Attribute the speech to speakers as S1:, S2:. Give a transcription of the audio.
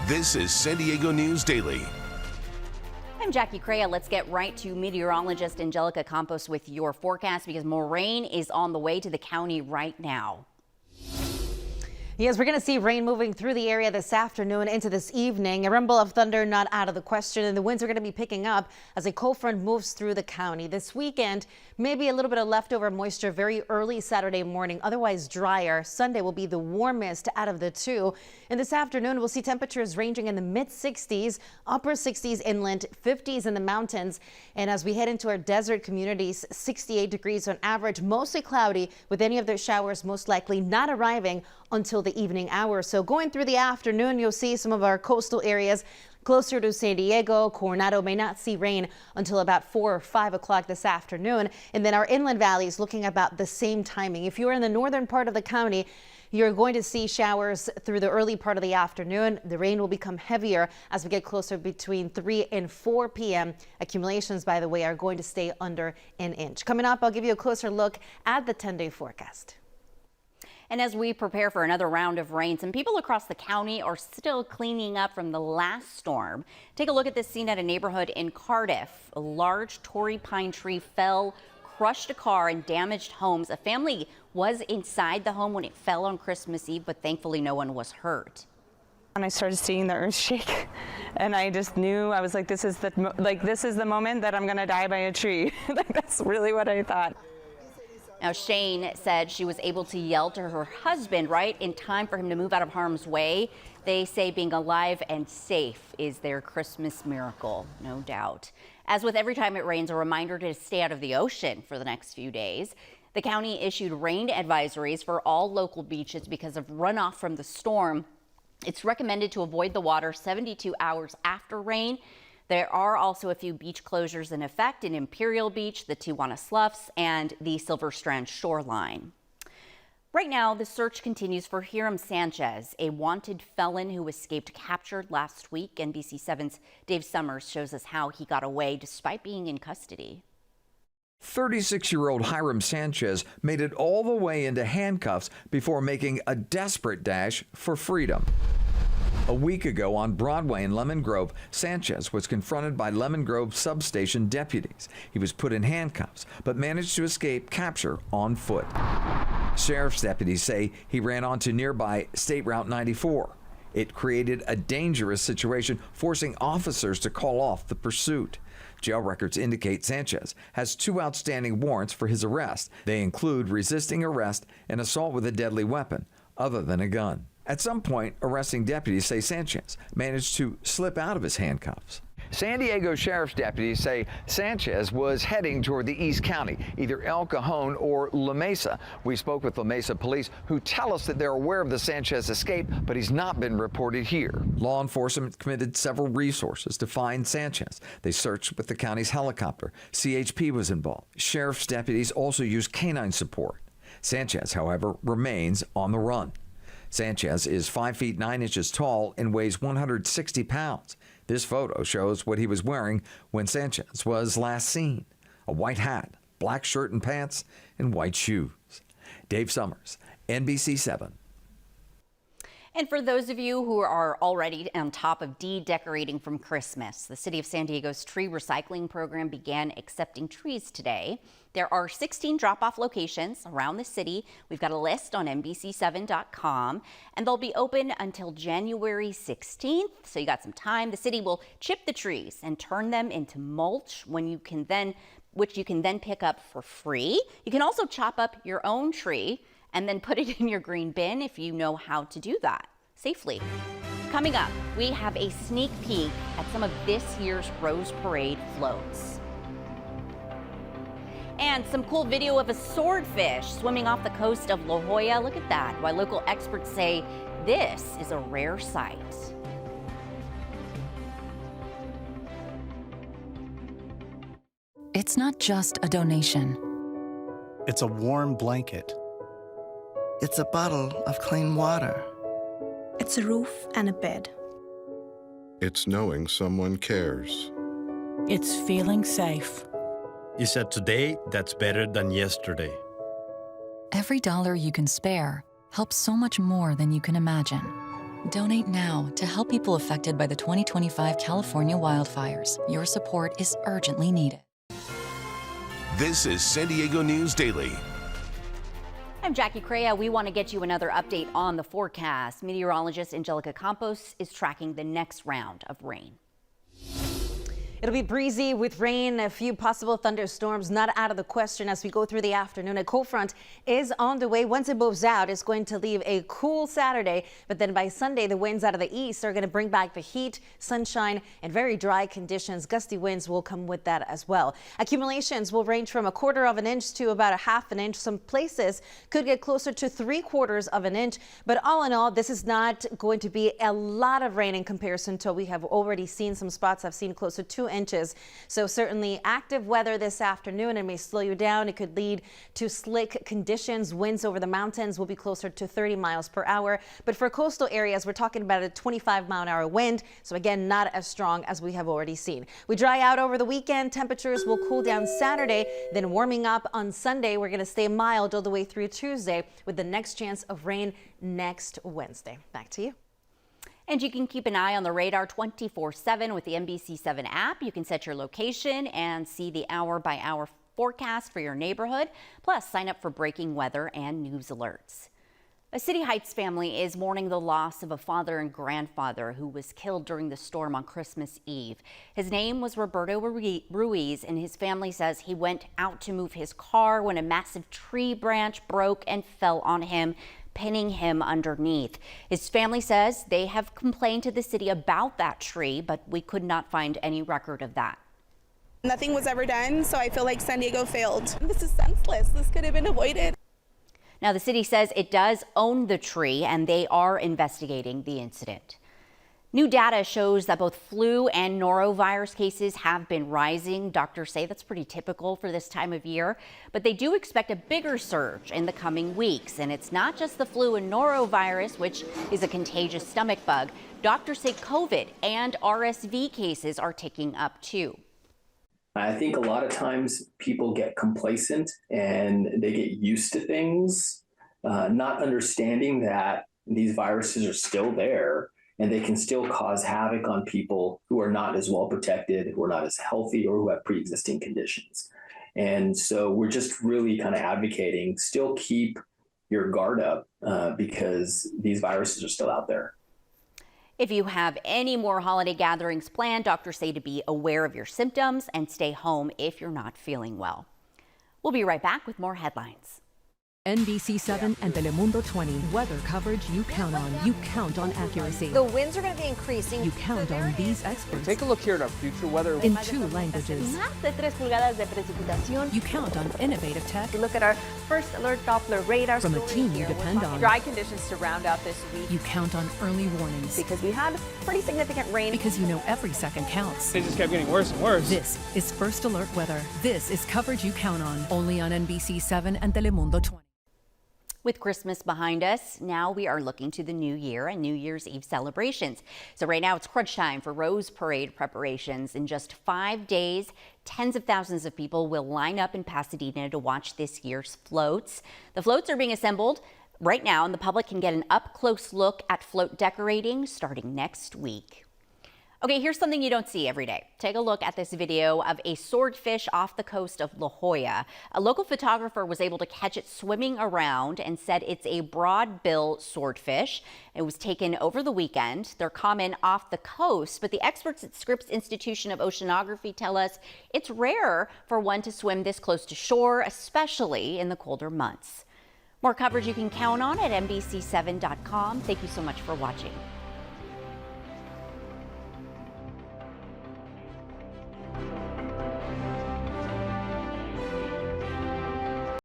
S1: This is San Diego News Daily.
S2: I'm Jackie Crea. Let's get right to meteorologist Angelica Campos with your forecast because more rain is on the way to the county right now.
S3: Yes, we're going to see rain moving through the area this afternoon into this evening. A rumble of thunder not out of the question, and the winds are going to be picking up as a cold front moves through the county. This weekend, maybe a little bit of leftover moisture very early Saturday morning, otherwise drier. Sunday will be the warmest out of the two. And this afternoon, we'll see temperatures ranging in the mid-60s, upper 60s inland, 50s in the mountains. And as we head into our desert communities, 68 degrees on average, mostly cloudy, with any of those showers most likely not arriving until the evening hours. So going through the afternoon, you'll see some of our coastal areas closer to San Diego. Coronado may not see rain until about 4 or 5 o'clock this afternoon. And then our inland valleys looking about the same timing. If you're in the northern part of the county, you're going to see showers through the early part of the afternoon. The rain will become heavier as we get closer between 3 and 4 p.m. Accumulations, by the way, are going to stay under an inch. Coming up, I'll give you a closer look at the 10-day forecast.
S2: And as we prepare for another round of rain, some people across the county are still cleaning up from the last storm. Take a look at this scene at a neighborhood in Cardiff. A large Torrey pine tree fell, crushed a car and damaged homes. A family was inside the home when it fell on Christmas Eve, but thankfully no one was hurt.
S4: When I started seeing the earth shake, and I just knew, I was like, this is the moment that I'm gonna die by a tree. That's really what I thought.
S2: Now, Shane said she was able to yell to her husband right in time for him to move out of harm's way. They say being alive and safe is their Christmas miracle, no doubt. As with every time it rains, a reminder to stay out of the ocean for the next few days. The county issued rain advisories for all local beaches because of runoff from the storm. It's recommended to avoid the water 72 hours after rain. There are also a few beach closures in effect in Imperial Beach, the Tijuana Sloughs, and the Silver Strand shoreline. Right now, the search continues for Hiram Sanchez, a wanted felon who escaped capture last week. NBC7's Dave Summers shows us how he got away despite being in custody.
S5: 36-year-old Hiram Sanchez made it all the way into handcuffs before making a desperate dash for freedom. A week ago on Broadway in Lemon Grove, Sanchez was confronted by Lemon Grove substation deputies. He was put in handcuffs, but managed to escape capture on foot. Sheriff's deputies say he ran onto nearby State Route 94. It created a dangerous situation, forcing officers to call off the pursuit. Jail records indicate Sanchez has 2 outstanding warrants for his arrest. They include resisting arrest and assault with a deadly weapon other than a gun. At some point, arresting deputies say Sanchez managed to slip out of his handcuffs. San Diego Sheriff's deputies say Sanchez was heading toward the East County, either El Cajon or La Mesa. We spoke with La Mesa police, who tell us that they're aware of the Sanchez escape, but he's not been reported here. Law enforcement committed several resources to find Sanchez. They searched with the county's helicopter. CHP was involved. Sheriff's deputies also used canine support. Sanchez, however, remains on the run. Sanchez is 5 feet 9 inches tall and weighs 160 pounds. This photo shows what he was wearing when Sanchez was last seen: a white hat, black shirt and pants, and white shoes. Dave Summers, NBC7.
S2: And for those of you who are already on top of decorating from Christmas, the City of San Diego's tree recycling program began accepting trees today. There are 16 drop-off locations around the city. We've got a list on NBC7.com, and they'll be open until January 16th, so you got some time. The city will chip the trees and turn them into mulch which you can then pick up for free. You can also chop up your own tree and then put it in your green bin if you know how to do that safely. Coming up, we have a sneak peek at some of this year's Rose Parade floats. And some cool video of a swordfish swimming off the coast of La Jolla. Look at that, why local experts say this is a rare sight.
S6: It's not just a donation.
S7: It's a warm blanket.
S8: It's a bottle of clean water.
S9: It's a roof and a bed.
S10: It's knowing someone cares.
S11: It's feeling safe.
S7: You said today, that's better than yesterday.
S6: Every dollar you can spare helps so much more than you can imagine. Donate now to help people affected by the 2025 California wildfires. Your support is urgently needed.
S1: This is San Diego News Daily.
S2: I'm Jackie Crea. We want to get you another update on the forecast. Meteorologist Angelica Campos is tracking the next round of rain.
S3: It'll be breezy with rain, a few possible thunderstorms not out of the question as we go through the afternoon. A cold front is on the way. Once it moves out, it's going to leave a cool Saturday. But then by Sunday, the winds out of the east are going to bring back the heat, sunshine, and very dry conditions. Gusty winds will come with that as well. Accumulations will range from 1/4 of an inch to about 1/2 an inch. Some places could get closer to 3/4 of an inch. But all in all, this is not going to be a lot of rain in comparison to what we have already seen. Some spots have seen close to 2 inches. So certainly active weather this afternoon. It may slow you down. It could lead to slick conditions. Winds over the mountains will be closer to 30 miles per hour. But for coastal areas, we're talking about a 25-mile-an-hour wind. So again, not as strong as we have already seen. We dry out over the weekend. Temperatures will cool down Saturday, then warming up on Sunday. We're going to stay mild all the way through Tuesday with the next chance of rain next Wednesday. Back to you.
S2: And you can keep an eye on the radar 24/7 with the NBC7 app. You can set your location and see the hour-by-hour forecast for your neighborhood. Plus, sign up for breaking weather and news alerts. A City Heights family is mourning the loss of a father and grandfather who was killed during the storm on Christmas Eve. His name was Roberto Ruiz, and his family says he went out to move his car when a massive tree branch broke and fell on him, pinning him underneath. His family says they have complained to the city about that tree, but we could not find any record of that.
S9: Nothing was ever done, so I feel like San Diego failed. This is senseless. This could have been avoided.
S2: Now, the city says it does own the tree and they are investigating the incident. New data shows that both flu and norovirus cases have been rising. Doctors say that's pretty typical for this time of year, but they do expect a bigger surge in the coming weeks. And it's not just the flu and norovirus, which is a contagious stomach bug. Doctors say COVID and RSV cases are ticking up too.
S12: I think a lot of times people get complacent and they get used to things, not understanding that these viruses are still there and they can still cause havoc on people who are not as well protected, who are not as healthy, or who have pre-existing conditions. And so we're just really kind of advocating, still keep your guard up because these viruses are still out there.
S2: If you have any more holiday gatherings planned, doctors say to be aware of your symptoms and stay home if you're not feeling well. We'll be right back with more headlines.
S13: NBC7 and Telemundo 20. Weather coverage you count on. You count on accuracy.
S14: The winds are going to be increasing.
S13: You count on these experts.
S15: Take a look here at our future weather.
S13: In 2 languages.
S14: Más de 3 pulgadas de precipitación.
S13: You count on innovative tech.
S14: You look at our first alert Doppler radar.
S13: From a team you depend on.
S14: Dry conditions to round out this week.
S13: You count on early warnings.
S14: Because we had pretty significant rain.
S13: Because you know every second counts.
S15: It just kept getting worse and worse.
S13: This is First Alert Weather. This is coverage you count on. Only on NBC7 and Telemundo 20.
S2: With Christmas behind us, now we are looking to the new year and New Year's Eve celebrations. So right now it's crunch time for Rose Parade preparations. In just 5 days, tens of thousands of people will line up in Pasadena to watch this year's floats. The floats are being assembled right now, and the public can get an up-close look at float decorating starting next week. Okay, here's something you don't see every day. Take a look at this video of a swordfish off the coast of La Jolla. A local photographer was able to catch it swimming around and said it's a broadbill swordfish. It was taken over the weekend. They're common off the coast, but the experts at Scripps Institution of Oceanography tell us it's rare for one to swim this close to shore, especially in the colder months. More coverage you can count on at NBC7.com. Thank you so much for watching.